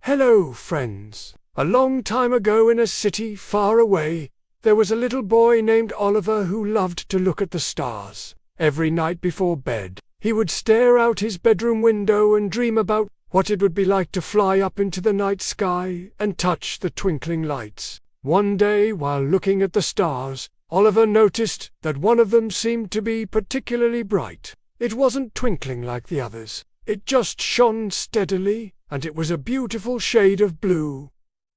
Hello, friends. A long time ago in a city far away, there was a little boy named Oliver who loved to look at the stars. Every night before bed, he would stare out his bedroom window and dream about what it would be like to fly up into the night sky and touch the twinkling lights. One day, while looking at the stars, Oliver noticed that one of them seemed to be particularly bright. It wasn't twinkling like the others. It just shone steadily, and it was a beautiful shade of blue.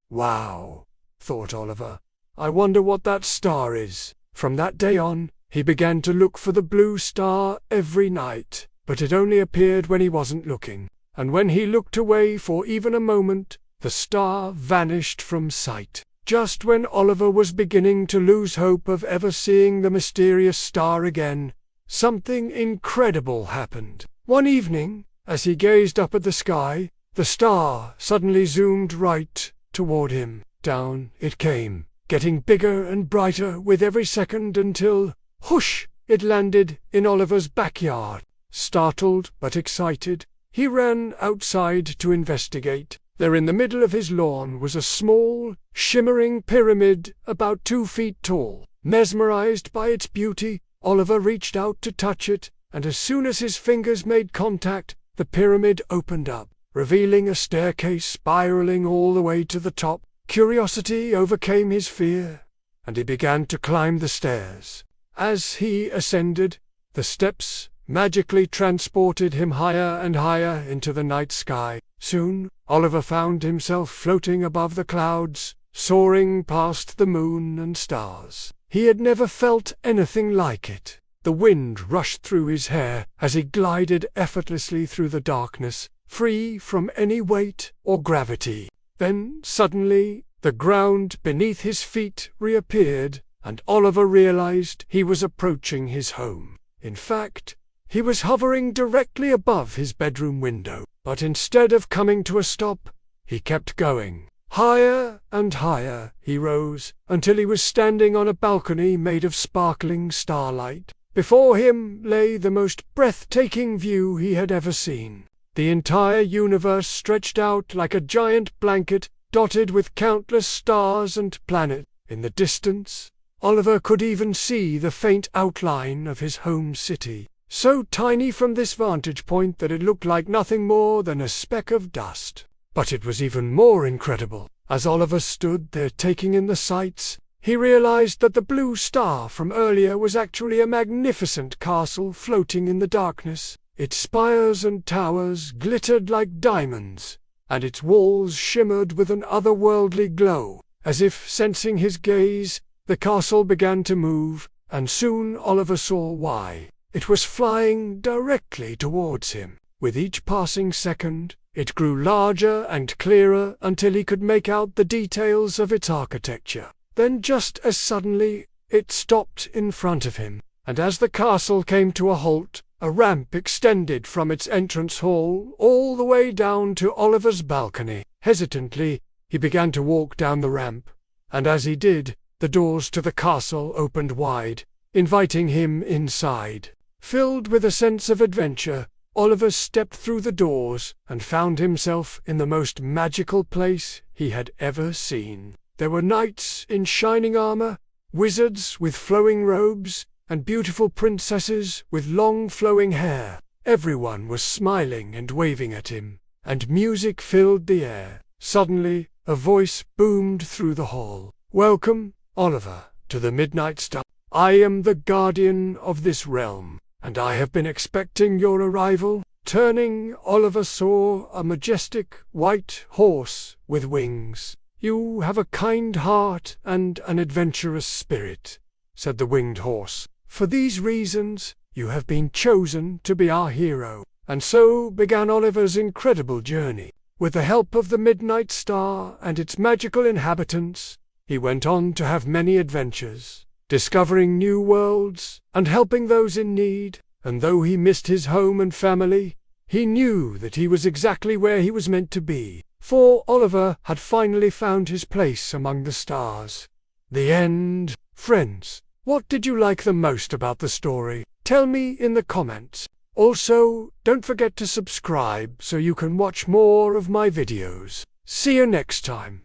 Wow, thought Oliver. I wonder what that star is. From that day on, he began to look for the blue star every night, but it only appeared when he wasn't looking. And when he looked away for even a moment, the star vanished from sight. Just when Oliver was beginning to lose hope of ever seeing the mysterious star again, something incredible happened. One evening, as he gazed up at the sky, the star suddenly zoomed right toward him. Down it came, getting bigger and brighter with every second until, whoosh, it landed in Oliver's backyard. Startled but excited, he ran outside to investigate. There in the middle of his lawn was a small, shimmering pyramid about 2 feet tall. Mesmerized by its beauty, Oliver reached out to touch it, and as soon as his fingers made contact, the pyramid opened up, revealing a staircase spiraling all the way to the top. Curiosity overcame his fear, and he began to climb the stairs. As he ascended, the steps magically transported him higher and higher into the night sky. Soon, Oliver found himself floating above the clouds, soaring past the moon and stars. He had never felt anything like it. The wind rushed through his hair as he glided effortlessly through the darkness, free from any weight or gravity. Then, suddenly, the ground beneath his feet reappeared, and Oliver realized he was approaching his home. In fact, he was hovering directly above his bedroom window. But instead of coming to a stop, he kept going. Higher and higher he rose, until he was standing on a balcony made of sparkling starlight. Before him lay the most breathtaking view he had ever seen. The entire universe stretched out like a giant blanket, dotted with countless stars and planets. In the distance, Oliver could even see the faint outline of his home city, so tiny from this vantage point that it looked like nothing more than a speck of dust. But it was even more incredible. As Oliver stood there taking in the sights, he realized that the blue star from earlier was actually a magnificent castle floating in the darkness. Its spires and towers glittered like diamonds, and its walls shimmered with an otherworldly glow. As if sensing his gaze, the castle began to move, and soon Oliver saw why. It was flying directly towards him. With each passing second, it grew larger and clearer until he could make out the details of its architecture. Then just as suddenly, it stopped in front of him, and as the castle came to a halt, a ramp extended from its entrance hall all the way down to Oliver's balcony. Hesitantly, he began to walk down the ramp, and as he did, the doors to the castle opened wide, inviting him inside. Filled with a sense of adventure, Oliver stepped through the doors and found himself in the most magical place he had ever seen. There were knights in shining armor, wizards with flowing robes, and beautiful princesses with long flowing hair. Everyone was smiling and waving at him, and music filled the air. Suddenly, a voice boomed through the hall. "Welcome, Oliver, to the Midnight Star. I am the guardian of this realm, and I have been expecting your arrival." Turning, Oliver saw a majestic white horse with wings. "You have a kind heart and an adventurous spirit," said the winged horse. "For these reasons, you have been chosen to be our hero." And so began Oliver's incredible journey. With the help of the Midnight Star and its magical inhabitants, he went on to have many adventures, discovering new worlds and helping those in need. And though he missed his home and family, he knew that he was exactly where he was meant to be, for Oliver had finally found his place among the stars. The end. Friends, what did you like the most about the story? Tell me in the comments. Also, don't forget to subscribe so you can watch more of my videos. See you next time.